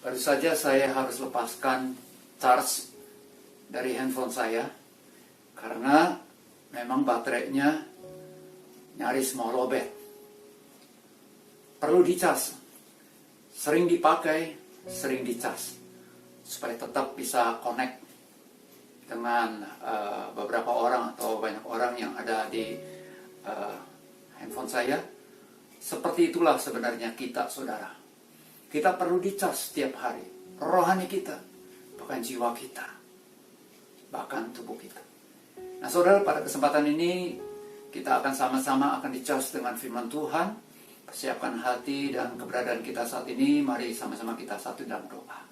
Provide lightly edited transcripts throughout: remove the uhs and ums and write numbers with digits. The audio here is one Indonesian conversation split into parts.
Baru saja saya harus lepaskan charge dari handphone saya karena memang baterainya nyaris mau lowbat. Perlu dicas, sering dipakai, sering dicas supaya tetap bisa connect dengan beberapa orang atau banyak orang yang ada di handphone saya. Seperti itulah sebenarnya kita, saudara. Kita perlu dicas setiap hari, rohani kita, bahkan jiwa kita, bahkan tubuh kita. Nah saudara, pada kesempatan ini kita akan sama-sama akan dicas dengan firman Tuhan. Persiapkan hati dan keberadaan kita saat ini. Mari sama-sama kita satu dalam doa.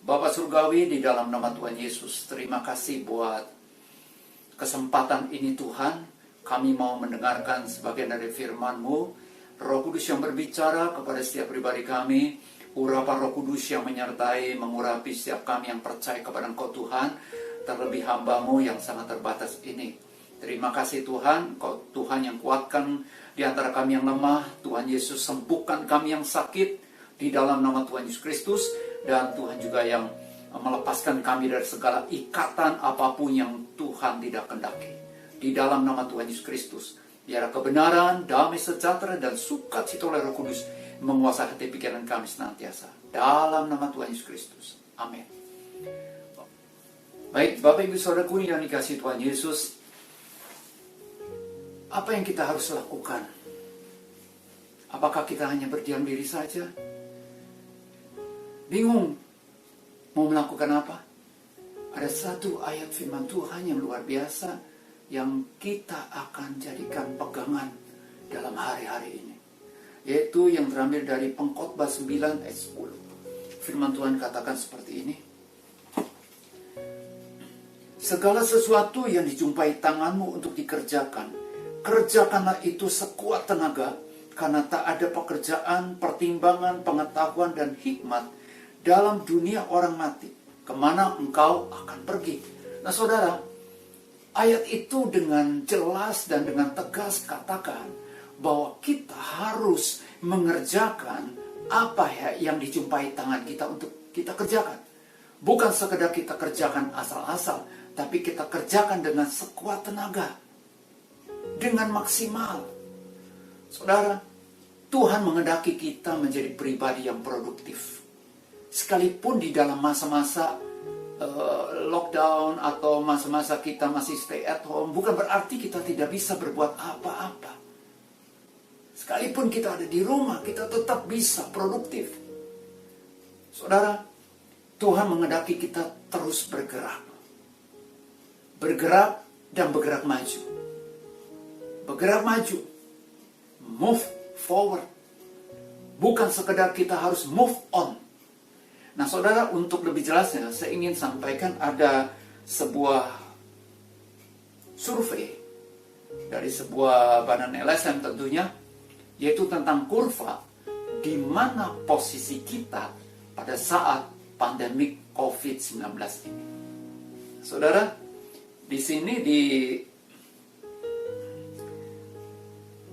Bapa Surgawi, di dalam nama Tuhan Yesus, terima kasih buat kesempatan ini Tuhan. Kami mau mendengarkan sebagian dari firman-Mu. Roh Kudus yang berbicara kepada setiap pribadi kami, urapan Roh Kudus yang menyertai, mengurapi setiap kami yang percaya kepada Engkau Tuhan, terlebih hamba-Mu yang sangat terbatas ini. Terima kasih Tuhan, Engkau Tuhan yang kuatkan di antara kami yang lemah. Tuhan Yesus sembuhkan kami yang sakit di dalam nama Tuhan Yesus Kristus, dan Tuhan juga yang melepaskan kami dari segala ikatan apapun yang Tuhan tidak kehendaki. Di dalam nama Tuhan Yesus Kristus, biar kebenaran, damai sejahtera, dan sukacita oleh Roh Kudus menguasai hati pikiran kami senantiasa. Dalam nama Tuhan Yesus Kristus. Amin. Baik, Bapak Ibu Saudaraku yang dikasihi Tuhan Yesus, apa yang kita harus lakukan? Apakah kita hanya berdiam diri saja? Bingung mau melakukan apa? Ada satu ayat firman Tuhan yang luar biasa yang kita akan jadikan pegangan dalam hari-hari ini, yaitu yang terambil dari Pengkhotbah 9 ayat 10. Firman Tuhan katakan seperti ini: segala sesuatu yang dijumpai tanganmu untuk dikerjakan, kerjakanlah itu sekuat tenaga, karena tak ada pekerjaan, pertimbangan, pengetahuan, dan hikmat dalam dunia orang mati, kemana engkau akan pergi. Nah saudara, ayat itu dengan jelas dan dengan tegas katakan bahwa kita harus mengerjakan apa yang dijumpai tangan kita untuk kita kerjakan. Bukan sekedar kita kerjakan asal-asal, tapi kita kerjakan dengan sekuat tenaga, dengan maksimal. Saudara, Tuhan menghendaki kita menjadi pribadi yang produktif. Sekalipun di dalam masa-masa lockdown atau masa-masa kita masih stay at home, bukan berarti kita tidak bisa berbuat apa-apa. Sekalipun kita ada di rumah, kita tetap bisa produktif. Saudara, Tuhan menghendaki kita terus bergerak. Bergerak dan bergerak maju. Bergerak maju. Move forward. Bukan sekedar kita harus move on. Nah saudara, untuk lebih jelasnya saya ingin sampaikan ada sebuah survei dari sebuah badan LSM tentunya, yaitu tentang kurva di mana posisi kita pada saat pandemik COVID-19 ini. Saudara, di sini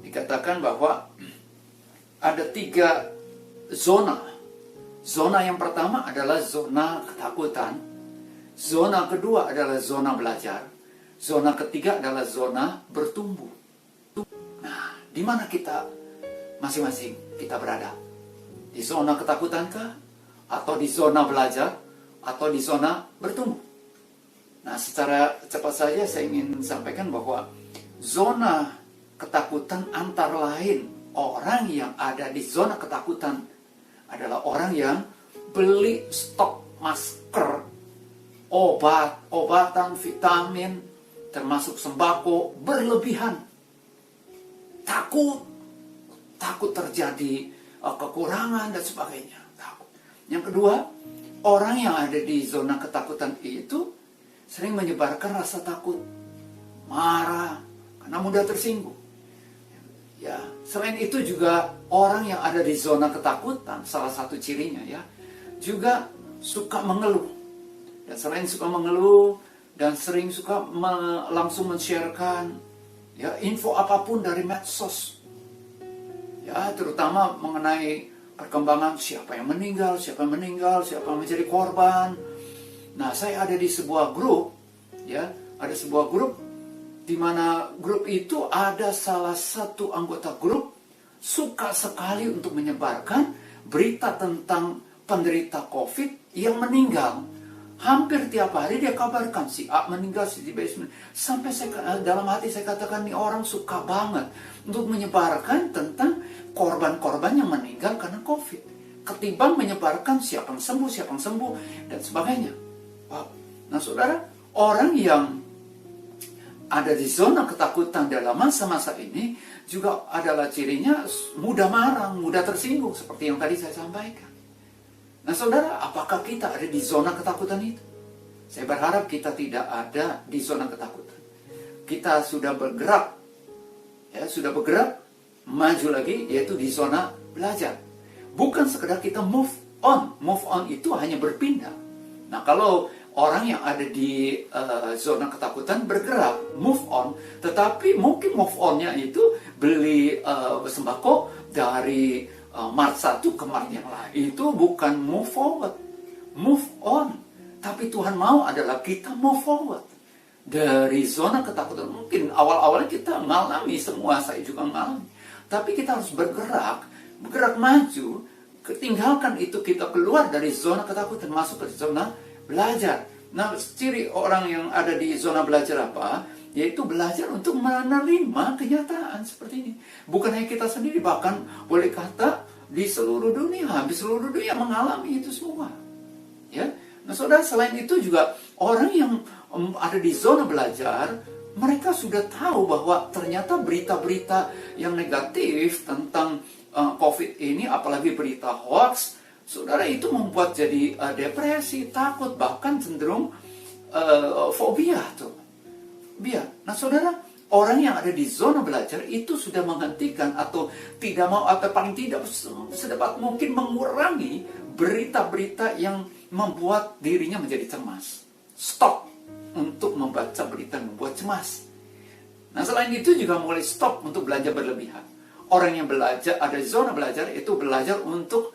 dikatakan bahwa ada 3 zona. Zona yang pertama adalah zona ketakutan. Zona kedua adalah zona belajar. Zona ketiga adalah zona bertumbuh. Nah, di mana kita masing-masing kita berada? Di zona ketakutankah? Atau di zona belajar? Atau di zona bertumbuh? Nah, secara cepat saja saya ingin sampaikan bahwa zona ketakutan antara lain orang yang ada di zona ketakutan adalah orang yang beli stok masker, obat-obatan, vitamin, termasuk sembako berlebihan. Takut terjadi kekurangan dan sebagainya. Takut. Yang kedua, orang yang ada di zona ketakutan itu sering menyebarkan rasa takut, marah, karena mudah tersinggung. Ya, selain itu juga orang yang ada di zona ketakutan, salah satu cirinya ya, juga suka mengeluh. Dan selain suka mengeluh dan sering suka langsung men-sharekan ya info apapun dari medsos. Ya, terutama mengenai perkembangan siapa yang meninggal, siapa yang meninggal, siapa yang menjadi korban. Nah, saya ada di sebuah grup, ya, ada sebuah grup di mana grup itu ada salah satu anggota grup suka sekali untuk menyebarkan berita tentang penderita COVID yang meninggal. Hampir tiap hari dia kabarkan si A meninggal, si B meninggal. Sampai dalam hati saya katakan, nih orang suka banget untuk menyebarkan tentang korban-korban yang meninggal karena COVID, ketimbang menyebarkan siapa yang sembuh, dan sebagainya. Wow. Nah, saudara, orang yang ada di zona ketakutan dalam masa-masa ini juga adalah cirinya mudah marah, mudah tersinggung, seperti yang tadi saya sampaikan. Nah, saudara, apakah kita ada di zona ketakutan itu? Saya berharap kita tidak ada di zona ketakutan. Kita sudah bergerak, ya, maju lagi, yaitu di zona belajar. Bukan sekedar kita move on. Move on itu hanya berpindah. Nah, kalau orang yang ada di zona ketakutan bergerak, move on, tetapi mungkin move on-nya itu beli sembako dari Mart 1 ke Mart yang lain. Itu bukan move forward, move on. Tapi Tuhan mau adalah kita move forward. Dari zona ketakutan, mungkin awal-awalnya kita mengalami semua, saya juga mengalami. Tapi kita harus bergerak maju, tinggalkan itu, kita keluar dari zona ketakutan, masuk ke zona belajar. Nah, ciri orang yang ada di zona belajar apa? Yaitu belajar untuk menerima kenyataan seperti ini. Bukan hanya kita sendiri, bahkan boleh kata di seluruh dunia, hampir seluruh dunia mengalami itu semua. Ya, nah saudara, selain itu juga orang yang ada di zona belajar, mereka sudah tahu bahwa ternyata berita-berita yang negatif tentang COVID ini, apalagi berita hoax, saudara, itu membuat jadi depresi, takut, bahkan cenderung fobia tuh. Nah, saudara, orang yang ada di zona belajar itu sudah menghentikan atau tidak mau, atau paling tidak sedapat mungkin mengurangi berita-berita yang membuat dirinya menjadi cemas. Stop untuk membaca berita yang membuat cemas. Nah, selain itu juga mulai stop untuk belanja berlebihan. Orang yang belajar, ada di zona belajar, itu belajar untuk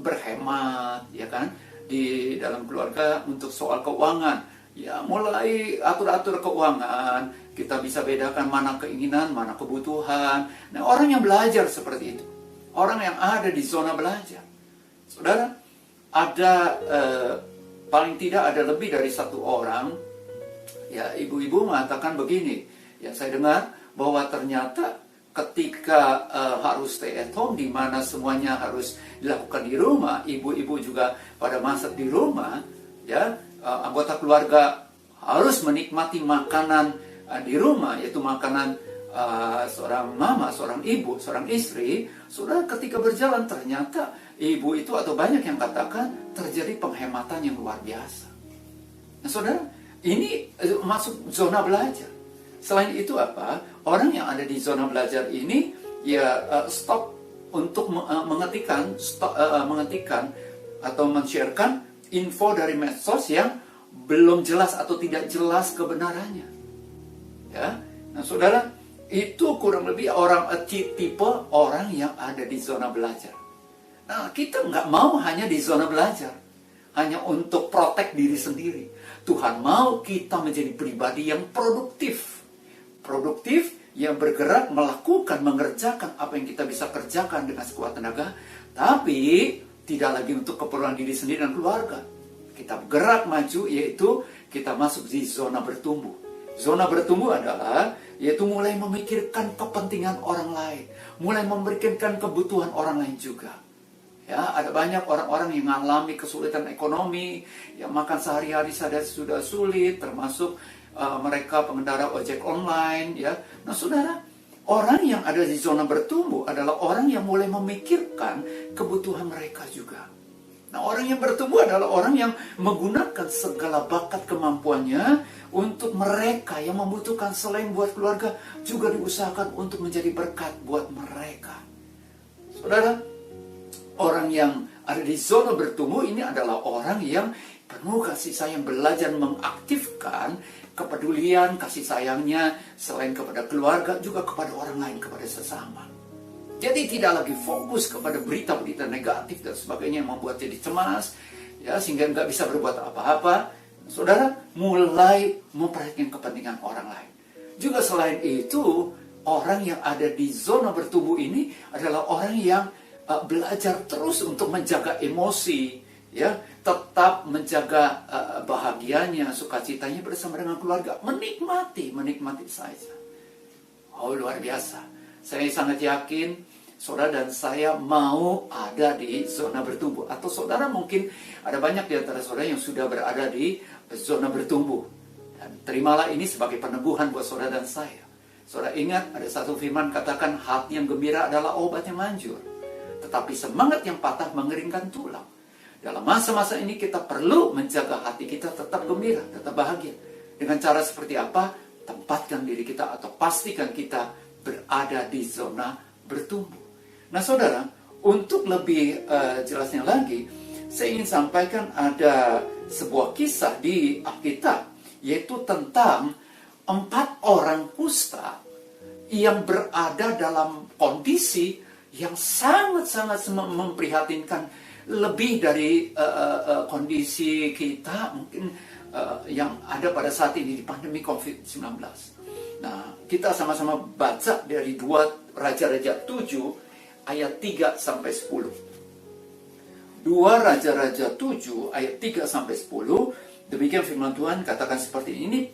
berhemat, ya kan, di dalam keluarga untuk soal keuangan. Ya, mulai atur-atur keuangan, kita bisa bedakan mana keinginan, mana kebutuhan. Nah, orang yang belajar seperti itu, orang yang ada di zona belajar, saudara, ada paling tidak ada lebih dari satu orang, ya, ibu-ibu mengatakan begini, ya, saya dengar bahwa ternyata ketika harus stay at home, di mana semuanya harus dilakukan di rumah, ibu-ibu juga pada masak di rumah, ya, anggota keluarga harus menikmati makanan di rumah, yaitu makanan seorang mama, seorang ibu, seorang istri. Saudara, ketika berjalan ternyata ibu itu, atau banyak yang katakan, terjadi penghematan yang luar biasa. Nah, saudara, ini masuk zona belajar. Selain itu apa? Orang yang ada di zona belajar ini, ya, stop untuk mengetikkan atau men-sharekan info dari medsos yang belum jelas atau tidak jelas kebenarannya. Ya, nah saudara, itu kurang lebih tipe orang yang ada di zona belajar. Nah, kita nggak mau hanya di zona belajar, hanya untuk protek diri sendiri. Tuhan mau kita menjadi pribadi yang produktif, yang bergerak, melakukan, mengerjakan apa yang kita bisa kerjakan dengan sekuat tenaga, tapi tidak lagi untuk keperluan diri sendiri dan keluarga. Kita bergerak maju, yaitu kita masuk di zona bertumbuh. Zona bertumbuh adalah yaitu mulai memikirkan kepentingan orang lain, mulai memikirkan kebutuhan orang lain juga. Ya, ada banyak orang-orang yang mengalami kesulitan ekonomi, yang makan sehari-hari sudah sulit, termasuk mereka pengendara ojek online, ya. Nah, saudara, orang yang ada di zona bertumbuh adalah orang yang mulai memikirkan kebutuhan mereka juga. Nah, orang yang bertumbuh adalah orang yang menggunakan segala bakat kemampuannya untuk mereka yang membutuhkan, selain buat keluarga, juga diusahakan untuk menjadi berkat buat mereka. Saudara, orang yang ada di zona bertumbuh ini adalah orang yang penuh kasih sayang, belajar mengaktifkan kepedulian, kasih sayangnya selain kepada keluarga, juga kepada orang lain, kepada sesama. Jadi tidak lagi fokus kepada berita-berita negatif dan sebagainya yang membuat jadi cemas, ya, sehingga nggak bisa berbuat apa-apa. Saudara mulai memperhatikan kepentingan orang lain. Juga selain itu, orang yang ada di zona bertumbuh ini adalah orang yang belajar terus untuk menjaga emosi, ya, tetap menjaga bahagianya, sukacitanya bersama dengan keluarga, menikmati saja. Oh, luar biasa. Saya sangat yakin saudara dan saya mau ada di zona bertumbuh. Atau saudara mungkin ada banyak di antara saudara yang sudah berada di zona bertumbuh. Dan terimalah ini sebagai peneguhan buat saudara dan saya. Saudara ingat, ada satu firman katakan, hati yang gembira adalah obat yang manjur, tetapi semangat yang patah mengeringkan tulang. Dalam masa-masa ini kita perlu menjaga hati kita tetap gembira, tetap bahagia. Dengan cara seperti apa? Tempatkan diri kita atau pastikan kita berada di zona bertumbuh. Nah saudara, untuk lebih jelasnya lagi, saya ingin sampaikan ada sebuah kisah di Alkitab, yaitu tentang 4 orang kusta yang berada dalam kondisi yang sangat-sangat memprihatinkan, lebih dari kondisi kita mungkin yang ada pada saat ini di pandemi COVID-19. Nah, kita sama-sama baca dari 2 Raja-Raja 7 ayat 3 sampai 10. 2 Raja-Raja 7 ayat 3 sampai 10. Demikian firman Tuhan katakan seperti ini,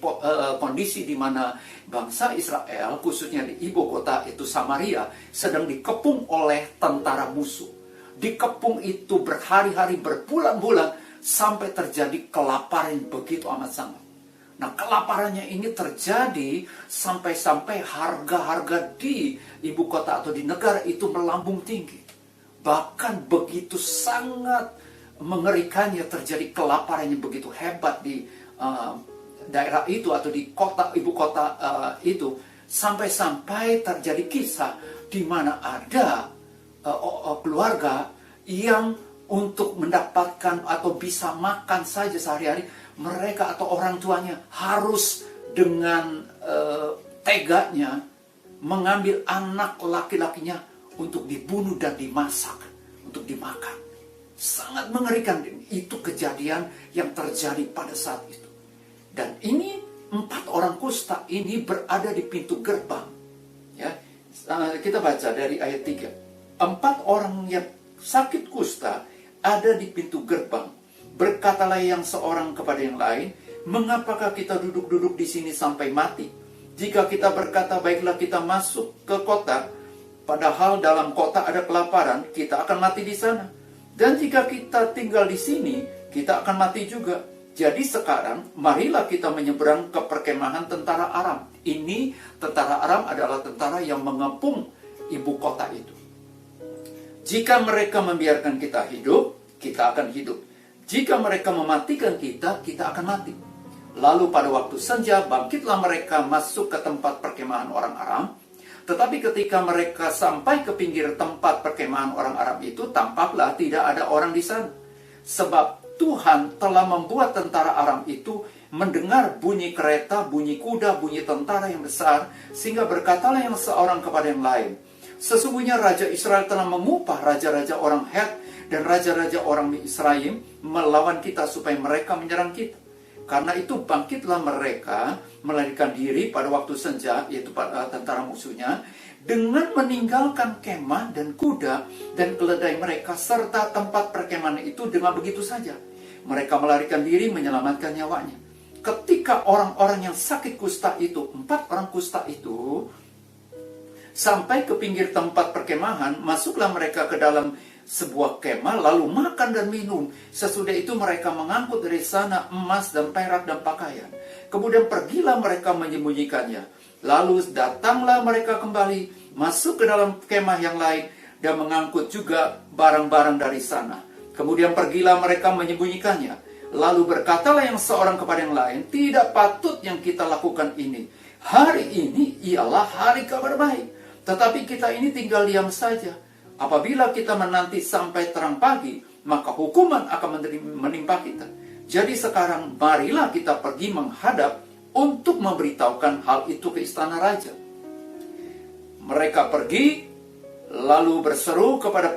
kondisi di mana bangsa Israel, khususnya di ibu kota itu Samaria, sedang dikepung oleh tentara musuh. Dikepung itu berhari-hari, berbulan-bulan, sampai terjadi kelaparan begitu amat sangat. Nah, kelaparannya ini terjadi sampai-sampai harga-harga di ibu kota atau di negara itu melambung tinggi. Bahkan begitu sangat mengerikannya, terjadi kelaparan yang begitu hebat di daerah itu atau di kota ibu kota itu, sampai-sampai terjadi kisah di mana ada keluarga yang untuk mendapatkan atau bisa makan saja sehari-hari, mereka atau orang tuanya harus dengan teganya mengambil anak laki-lakinya untuk dibunuh dan dimasak, untuk dimakan. Sangat mengerikan. Itu kejadian yang terjadi pada saat itu. Dan ini 4 orang kusta ini berada di pintu gerbang. Ya, kita baca dari ayat 3. 4 orang yang sakit kusta ada di pintu gerbang. Berkatalah yang seorang kepada yang lain, mengapakah kita duduk-duduk di sini sampai mati? Jika kita berkata, baiklah kita masuk ke kota, padahal dalam kota ada kelaparan, kita akan mati di sana. Dan jika kita tinggal di sini, kita akan mati juga. Jadi sekarang, marilah kita menyeberang ke perkemahan tentara Aram. Ini tentara Aram adalah tentara yang mengepung ibu kota itu. Jika mereka membiarkan kita hidup, kita akan hidup. Jika mereka mematikan kita, kita akan mati. Lalu pada waktu senja, bangkitlah mereka masuk ke tempat perkemahan orang Aram. Tetapi ketika mereka sampai ke pinggir tempat perkemahan orang Aram itu, tampaklah tidak ada orang di sana. Sebab Tuhan telah membuat tentara Aram itu mendengar bunyi kereta, bunyi kuda, bunyi tentara yang besar, sehingga berkatalah yang seorang kepada yang lain, sesungguhnya Raja Israel telah mengupah raja-raja orang Het dan raja-raja orang Misraim melawan kita supaya mereka menyerang kita. Karena itu bangkitlah mereka melarikan diri pada waktu senja, yaitu tentara musuhnya, dengan meninggalkan kemah dan kuda dan keledai mereka serta tempat perkemahan itu dengan begitu saja. Mereka melarikan diri menyelamatkan nyawanya. Ketika orang-orang yang sakit kusta itu, 4 orang kusta itu, sampai ke pinggir tempat perkemahan, masuklah mereka ke dalam sebuah kemah, lalu makan dan minum. Sesudah itu mereka mengangkut dari sana emas dan perak dan pakaian. Kemudian pergilah mereka menyembunyikannya. Lalu datanglah mereka kembali, masuk ke dalam kemah yang lain, dan mengangkut juga barang-barang dari sana. Kemudian pergilah mereka menyembunyikannya. Lalu berkatalah yang seorang kepada yang lain, tidak patut yang kita lakukan ini. Hari ini ialah hari kabar baik. Tetapi kita ini tinggal diam saja. Apabila kita menanti sampai terang pagi, maka hukuman akan menimpa kita. Jadi sekarang marilah kita pergi menghadap untuk memberitahukan hal itu ke istana raja. Mereka pergi, lalu berseru kepada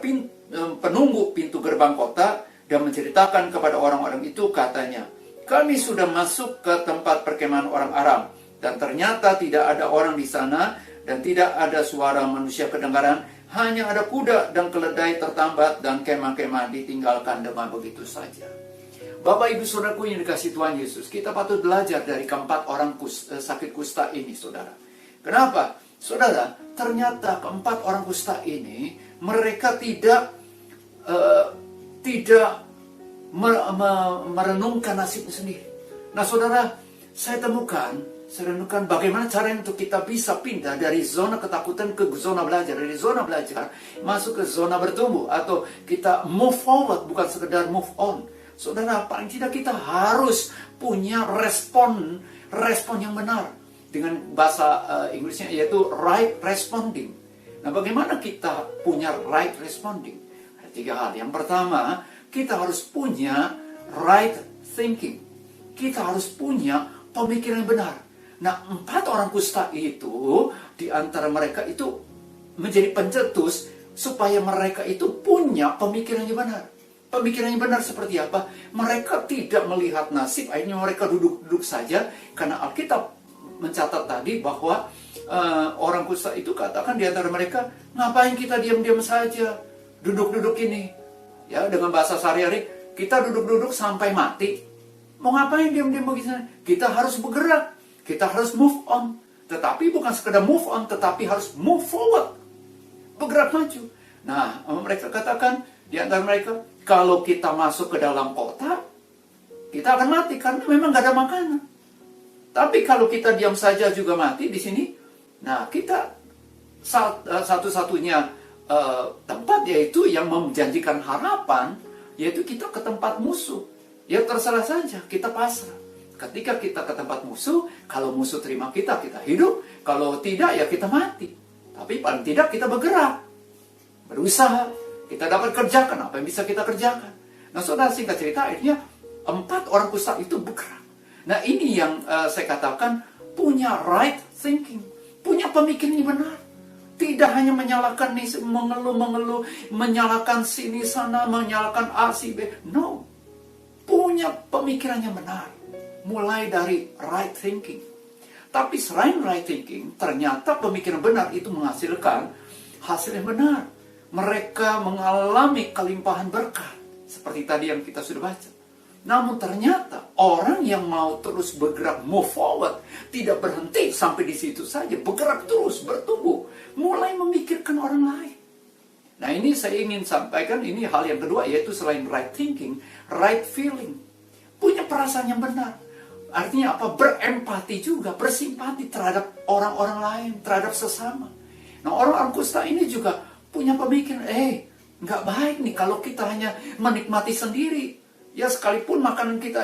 penunggu pintu gerbang kota dan menceritakan kepada orang-orang itu, katanya, kami sudah masuk ke tempat perkemahan orang Aram, dan ternyata tidak ada orang di sana, dan tidak ada suara manusia kedengaran, hanya ada kuda dan keledai tertambat, dan kemah-kemah ditinggalkan dengan begitu saja. Bapak Ibu Saudaraku yang dikasihi Tuhan Yesus, kita patut belajar dari keempat orang sakit kusta ini, saudara. Kenapa? Saudara, ternyata keempat orang kusta ini, mereka tidak merenungkan nasibnya sendiri. Nah saudara, saya renungkan bagaimana cara untuk kita bisa pindah dari zona ketakutan ke zona belajar, dari zona belajar masuk ke zona bertumbuh, atau kita move forward, bukan sekedar move on. Saudara, paling tidak kita harus punya respon yang benar, dengan bahasa Inggrisnya yaitu right responding. Nah, bagaimana kita punya right responding? Ada 3 hal. Yang pertama, kita harus punya right thinking. Kita harus punya pemikiran yang benar. Nah, 4 orang kusta itu, di antara mereka itu menjadi pencetus supaya mereka itu punya pemikiran yang benar. Pemikiran yang benar seperti apa? Mereka tidak melihat nasib, akhirnya mereka duduk-duduk saja, karena Alkitab mencatat tadi bahwa orang kusta itu katakan di antara mereka, ngapain kita diam-diam saja, duduk-duduk ini? Ya, dengan bahasa sehari-hari, kita duduk-duduk sampai mati. Mau ngapain diam-diam begitu? Kita harus bergerak. Kita harus move on. Tetapi bukan sekedar move on, tetapi harus move forward. Bergerak maju. Nah, mereka katakan, di antara mereka, kalau kita masuk ke dalam kota, kita akan mati karena memang gak ada makanan. Tapi kalau kita diam saja juga mati di sini, nah kita satu-satunya tempat yaitu yang menjanjikan harapan, yaitu kita ke tempat musuh. Ya terserah saja, kita pasrah. Ketika kita ke tempat musuh, kalau musuh terima kita hidup. Kalau tidak, ya kita mati. Tapi paling tidak kita bergerak, berusaha. Kita dapat kerjakan apa yang bisa kita kerjakan. Nah saudara, singkat cerita, akhirnya 4 orang kusta itu bergerak. Nah ini yang saya katakan, punya right thinking, punya pemikiran yang benar. Tidak hanya menyalahkan mengeluh, menyalahkan sini sana, menyalahkan A, si, B. No. Punya pemikiran yang benar. Mulai dari right thinking. Tapi selain right thinking, ternyata pemikiran benar itu menghasilkan hasil yang benar. Mereka mengalami kelimpahan berkat. Seperti tadi yang kita sudah baca. Namun ternyata orang yang mau terus bergerak, move forward, tidak berhenti sampai di situ saja, bergerak terus, bertumbuh, mulai memikirkan orang lain. Nah ini saya ingin sampaikan, ini hal yang kedua, yaitu selain right thinking, right feeling. Punya perasaan yang benar. Artinya apa? Berempati juga, bersimpati terhadap orang-orang lain, terhadap sesama. Nah orang-orang kusta ini juga punya pemikiran, nggak baik nih kalau kita hanya menikmati sendiri. Ya sekalipun makanan kita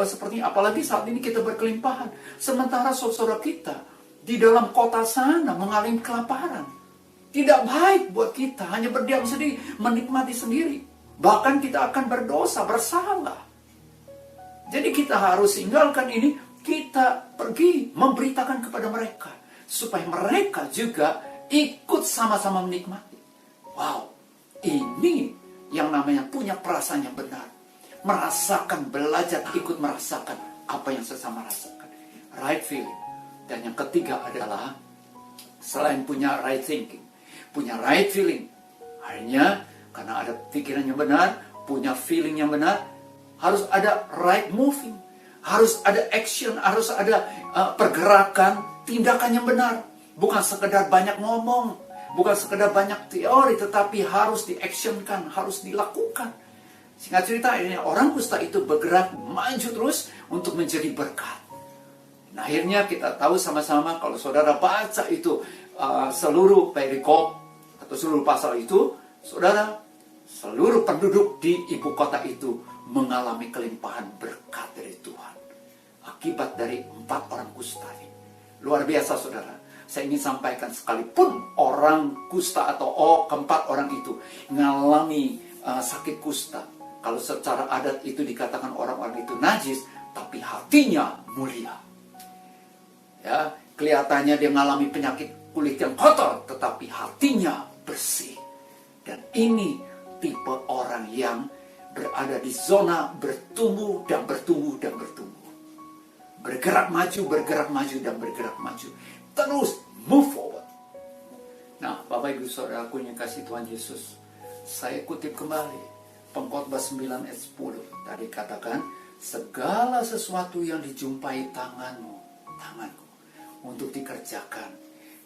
seperti apalagi saat ini kita berkelimpahan. Sementara saudara kita di dalam kota sana mengalami kelaparan. Tidak baik buat kita hanya berdiam sendiri, menikmati sendiri. Bahkan kita akan berdosa, bersalah. Jadi kita harus tinggalkan ini, kita pergi memberitakan kepada mereka. Supaya mereka juga ikut sama-sama menikmati. Wow, ini yang namanya punya perasaan yang benar. Merasakan, belajar, ikut merasakan apa yang sesama rasakan. Right feeling. Dan yang ketiga adalah, selain punya right thinking, punya right feeling. Akhirnya, karena ada pikiran yang benar, punya feeling yang benar, harus ada right moving. Harus ada action, harus ada pergerakan, tindakan yang benar. Bukan sekedar banyak ngomong, bukan sekedar banyak teori, tetapi harus di-actionkan, harus dilakukan. Singkat cerita, akhirnya orang kusta itu bergerak maju terus untuk menjadi berkat. Nah, akhirnya kita tahu sama-sama kalau saudara baca itu seluruh perikop atau seluruh pasal itu, saudara, seluruh penduduk di ibu kota itu mengalami kelimpahan berkat dari Tuhan. Akibat dari 4 orang kusta ini. Luar biasa saudara. Saya ingin sampaikan, sekalipun orang kusta atau keempat orang itu mengalami sakit kusta. Kalau secara adat itu dikatakan orang-orang itu najis, tapi hatinya mulia. Ya, kelihatannya dia mengalami penyakit kulit yang kotor, tetapi hatinya bersih. ini tipe orang yang berada di zona bertumbuh dan bertumbuh dan bertumbuh. Bergerak maju, bergerak maju, dan bergerak maju. Terus move forward. Nah, Bapak Ibu Saudaraku yang kasih Tuhan Yesus, saya kutip kembali Pengkhotbah 9 ayat 10. Tadi katakan, segala sesuatu yang dijumpai tanganku, untuk dikerjakan,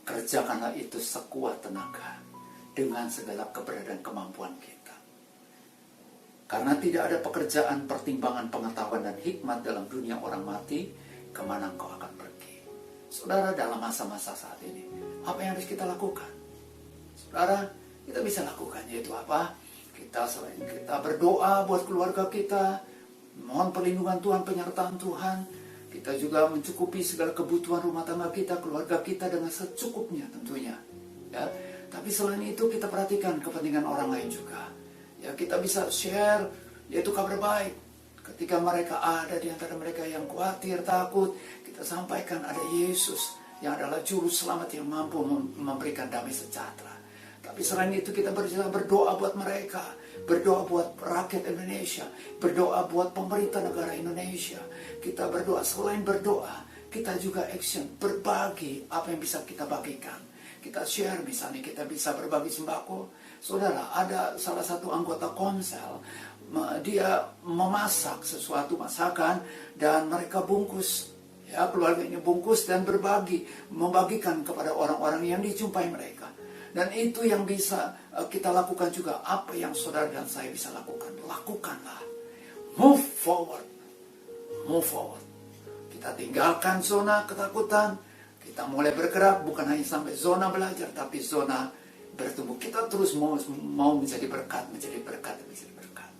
kerjakanlah itu sekuat tenaga, dengan segala keberadaan kemampuan kita. Karena tidak ada pekerjaan, pertimbangan, pengetahuan, dan hikmat dalam dunia orang mati, kemana engkau akan pergi. Saudara, dalam masa-masa saat ini, apa yang harus kita lakukan? Saudara, kita bisa lakukan, yaitu apa? Selain kita berdoa buat keluarga kita, mohon perlindungan Tuhan, penyertaan Tuhan, kita juga mencukupi segala kebutuhan rumah tangga kita, keluarga kita dengan secukupnya tentunya. Ya, tapi selain itu kita perhatikan kepentingan orang lain juga. Ya, kita bisa share, yaitu kabar baik. Ketika mereka ada di antara mereka yang khawatir, takut, kita sampaikan ada Yesus yang adalah juru selamat yang mampu memberikan damai sejahtera. Tapi selain itu kita berdoa buat mereka, berdoa buat rakyat Indonesia, berdoa buat pemerintah negara Indonesia. Kita berdoa, selain berdoa, kita juga action, berbagi apa yang bisa kita bagikan. Kita share, misalnya kita bisa berbagi sembako. Saudara, ada salah satu anggota Komsel, dia memasak sesuatu masakan dan mereka bungkus. Ya, keluarganya bungkus dan berbagi, membagikan kepada orang-orang yang dijumpai mereka. Dan itu yang bisa kita lakukan juga. Apa yang saudara dan saya bisa lakukan, lakukanlah. Move forward. Move forward. Kita tinggalkan zona ketakutan. Kita mulai bergerak, bukan hanya sampai zona belajar, tapi zona bertumbuh. Kita terus mau menjadi berkat, menjadi berkat, menjadi berkat.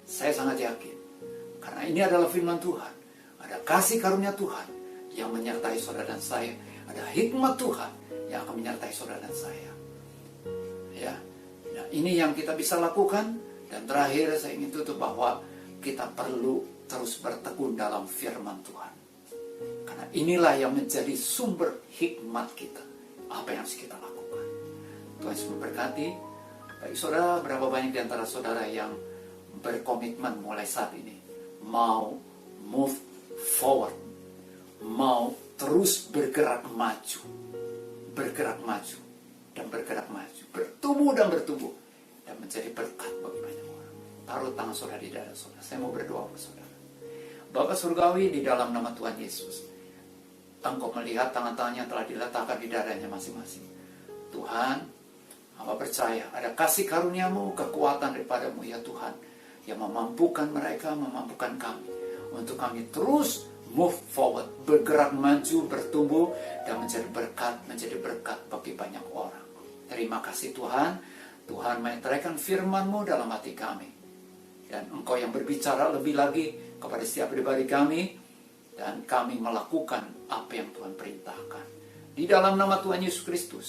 Saya sangat yakin. Karena ini adalah firman Tuhan. Ada kasih karunia Tuhan yang menyertai saudara dan saya. Ada hikmat Tuhan yang akan menyertai saudara dan saya. Ya, nah, ini yang kita bisa lakukan. Dan terakhir saya ingin tutup bahwa kita perlu terus bertekun dalam firman Tuhan. Karena inilah yang menjadi sumber hikmat kita. Apa yang harus kita lakukan. Tuhan Yesus memberkati. Baik saudara, berapa banyak di antara saudara yang berkomitmen mulai saat ini mau move forward, mau terus bergerak maju, dan bergerak maju, bertumbuh dan bertumbuh, dan menjadi berkat bagi banyak orang. Taruh tangan saudara di dada saudara. Saya mau berdoa ke saudara. Bapa Surgawi, di dalam nama Tuhan Yesus, Engkau melihat tangan-tangan yang telah diletakkan di dadanya masing-masing. Tuhan, hamba percaya ada kasih karuniamu, kekuatan daripadamu ya Tuhan, yang memampukan mereka, memampukan kami, untuk kami terus move forward, bergerak maju, bertumbuh, dan menjadi berkat bagi banyak orang. Terima kasih Tuhan. Tuhan menyertakan firman-Mu dalam hati kami. Dan Engkau yang berbicara lebih lagi kepada setiap pribadi kami. Dan kami melakukan apa yang Tuhan perintahkan. Di dalam nama Tuhan Yesus Kristus,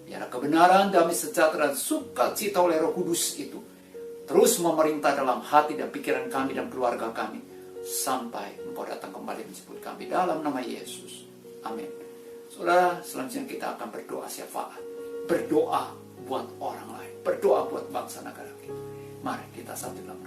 biar kebenaran, damai sejahtera, sukacita oleh Roh Kudus itu terus memerintah dalam hati dan pikiran kami dan keluarga kami. Sampai Engkau datang kembali menjemput kami dalam nama Yesus. Amin. Saudara, selanjutnya kita akan berdoa syafaat. Berdoa buat orang lain. Berdoa buat bangsa negara kita. Mari kita satu dalam